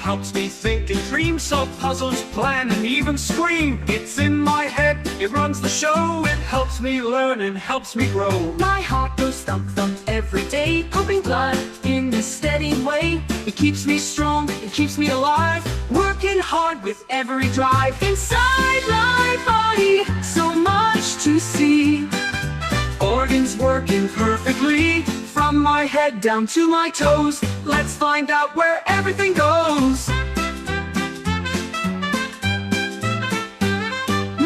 helps me think and dream, solve puzzles, plan and even scream. It's in my head, it runs the show. It helps me learn and helps me grow. My heart goes thump thump every day, pumping blood in a steady way. It keeps me strong, it keeps me alive, working hard with every drive. Inside my body, so much to see. Organs working perfectly, from my head down to my toes. Let's find out where everything goes.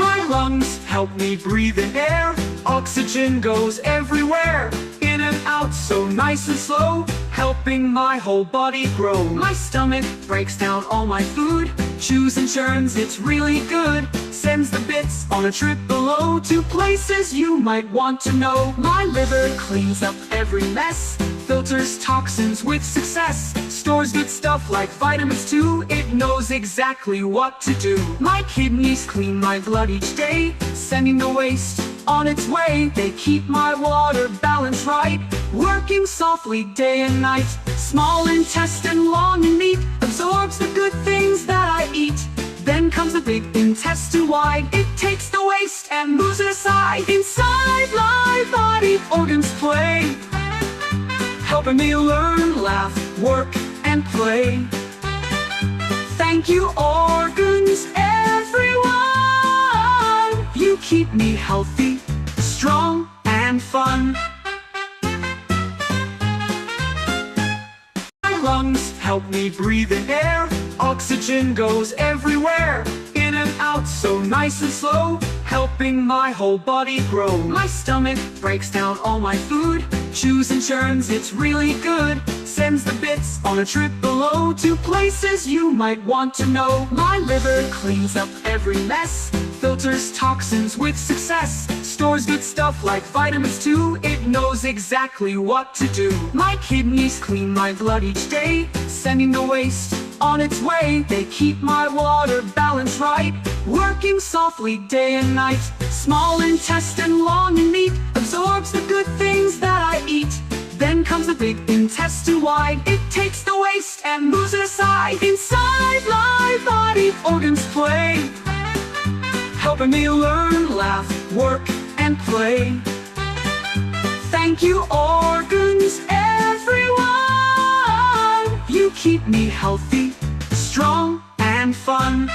My lungs help me breathe in air. Oxygen goes everywhere, in and out so nice and slow, helping my whole body grow. My stomach breaks down all my food, chews and churns, it's really good. Sends the bits on a trip below to places you might want to know. My liver cleans up every mess, filters toxins with success, stores good stuff like vitamins too. It knows exactly what to do. My kidneys clean my blood each day, sending the waste on its way. They keep my water balance right, working softly day and night. Small intestine, long and neat, absorbs the good things that I eat. Then comes the big intestine wide. It takes the waste and moves it aside. Inside my body, organs play, helping me learn, laugh, work, and play. Thank you, organs, everyone. You keep me healthy, strong, and fun. My lungs help me breathe in air. Oxygen goes everywhere, in and out so nice and slow, helping my whole body grow. My stomach breaks down all my food, chews and churns, it's really good. Sends the bits on a trip below to places you might want to know. My liver cleans up every mess, filters toxins with success, stores good stuff like vitamins too. It knows exactly what to do. My kidneys clean my blood each day, sending the waste on its way. They keep my water balance right, working softly day and night. Small intestine, long and neat, absorbs the good things that I eat. Then comes the big intestine wide. It takes the waste and moves it aside. Inside my body, organs play, helping me learn, laugh, work, and play. Thank you, organs, everyone. You keep me healthy, strong, and fun.